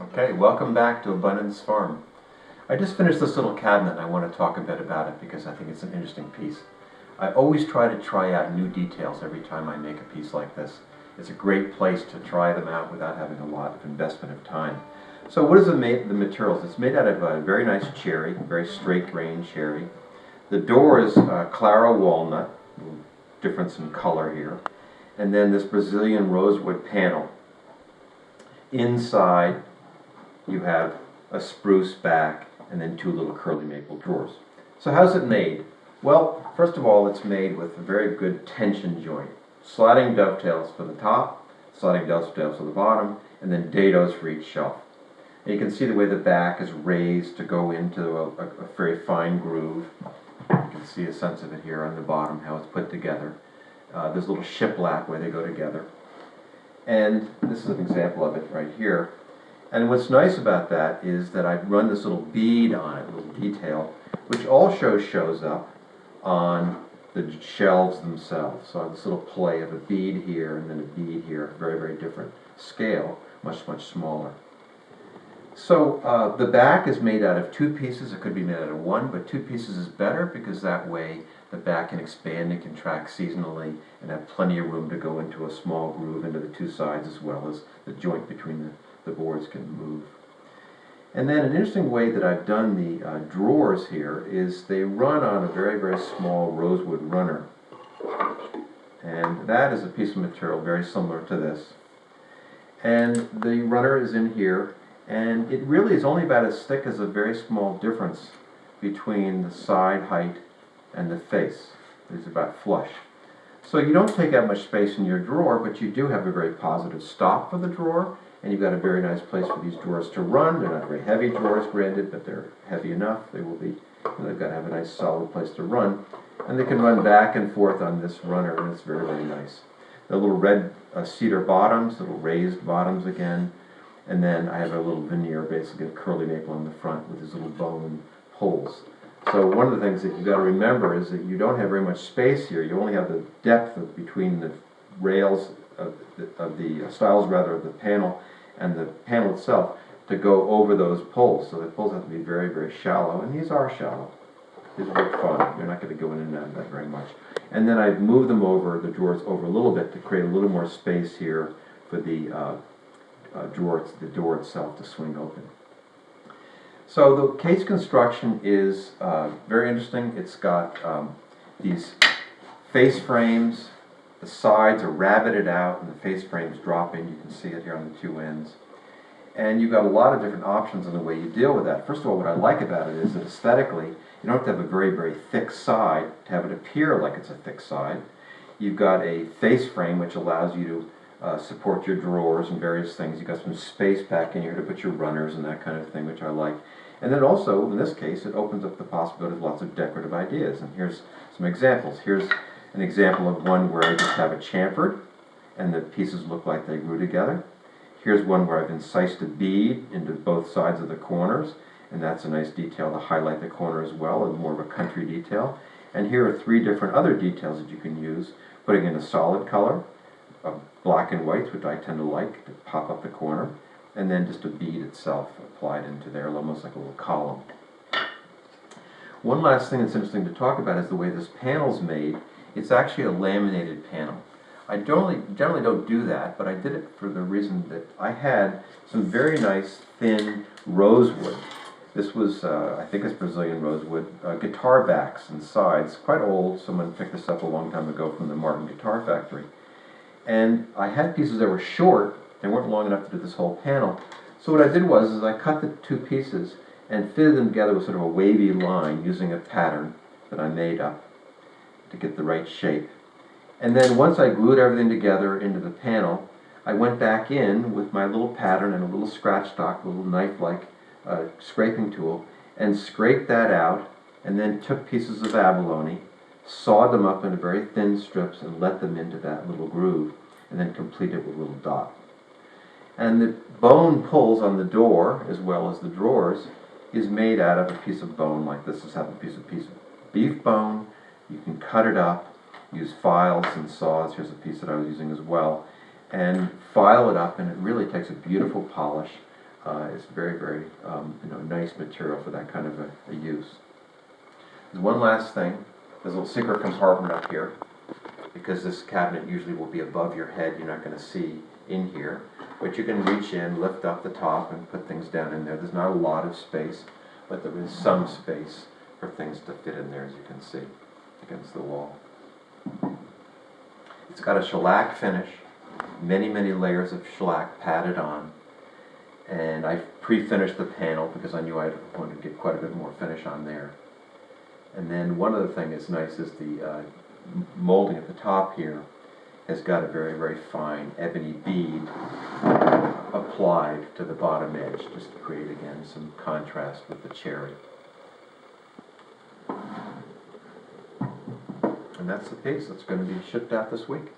Okay, welcome back to Abundance Farm. I just finished this little cabinet and I want to talk a bit about it because I think it's an interesting piece. I always try out new details every time I make a piece like this. It's a great place to try them out without having a lot of investment of time. So what is it made, the materials? It's made out of a very nice cherry, very straight grain cherry. The door is Clara walnut, difference in color here. And then this Brazilian rosewood panel. Inside you have a spruce back and then two little curly maple drawers. So how's it made? Well, first of all, it's made with a very good tension joint. Sliding dovetails for the top, sliding dovetails for the bottom, and then dados for each shelf. And you can see the way the back is raised to go into a very fine groove. You can see a sense of it here on the bottom, how it's put together. There's a little shiplap where they go together. And this is an example of it right here. And what's nice about that is that I've run this little bead on it, a little detail, which also shows up on the shelves themselves. So I have this little play of a bead here and then a bead here, very, very different scale, much, much smaller. So the back is made out of two pieces. It could be made out of one, but two pieces is better because that way the back can expand and contract seasonally and have plenty of room to go into a small groove into the two sides as well as the joint between the boards can move. And then an interesting way that I've done the drawers here is they run on a very, very small rosewood runner. And that is a piece of material very similar to this. And the runner is in here, and it really is only about as thick as a very small difference between the side height and the face. It's about flush. So you don't take out much space in your drawer, but you do have a very positive stop for the drawer, and you've got a very nice place for these drawers to run. They're not very heavy drawers, granted, but they're heavy enough. They will be, they've got to have a nice solid place to run. And they can run back and forth on this runner, and it's very, very nice. The little red cedar bottoms, little raised bottoms again, and then I have a little veneer, basically a curly maple on the front with these little bone holes. So one of the things that you've got to remember is that you don't have very much space here. You only have the depth between the rails of the stiles rather of the panel and the panel itself to go over those poles. So the poles have to be very, very shallow, and these are shallow. These are fun. You're not going to go in and out of that very much. And then I've moved them over, the drawers over a little bit to create a little more space here for the door itself to swing open. So the case construction is very interesting. It's got these face frames. The sides are rabbited out and the face frames drop in. You can see it here on the two ends. And you've got a lot of different options in the way you deal with that. First of all, what I like about it is that aesthetically, you don't have to have a very, very thick side to have it appear like it's a thick side. You've got a face frame which allows you to support your drawers and various things. You've got some space back in here to put your runners and that kind of thing, which I like. And then also, in this case, it opens up the possibility of lots of decorative ideas. And here's some examples. Here's an example of one where I just have a chamfered, and the pieces look like they grew together. Here's one where I've incised a bead into both sides of the corners, and that's a nice detail to highlight the corner as well, and more of a country detail. And here are three different other details that you can use, putting in a solid color, black and whites, which I tend to like to pop up the corner, and then just a bead itself applied into there, almost like a little column. One last thing that's interesting to talk about is the way this panel's made. It's actually a laminated panel. I generally don't do that, but I did it for the reason that I had some very nice thin rosewood. This was, I think it's Brazilian rosewood, guitar backs and sides, quite old. Someone picked this up a long time ago from the Martin Guitar Factory. And I had pieces that were short. They weren't long enough to do this whole panel. So what I did was I cut the two pieces and fitted them together with sort of a wavy line using a pattern that I made up to get the right shape. And then once I glued everything together into the panel, I went back in with my little pattern and a little scratch stock, a little knife-like scraping tool, and scraped that out, and then took pieces of abalone, sawed them up into very thin strips, and let them into that little groove, and then completed it with a little dot. And the bone pulls on the door, as well as the drawers, is made out of a piece of bone like this. This is a piece of beef bone. You can cut it up, use files and saws. Here's a piece that I was using as well. And file it up, and it really takes a beautiful polish. It's very, very nice material for that kind of a use. There's one last thing. There's a little secret compartment up here, because this cabinet usually will be above your head. You're not going to see in here, but you can reach in, lift up the top, and put things down in there. There's not a lot of space, but there is some space for things to fit in there, as you can see, against the wall. It's got a shellac finish, many, many layers of shellac padded on, and I pre-finished the panel because I knew I wanted to get quite a bit more finish on there. And then one other thing that's nice is the molding at the top here has got a very, very fine ebony bead applied to the bottom edge, just to create, again, some contrast with the cherry. And that's the piece that's going to be shipped out this week.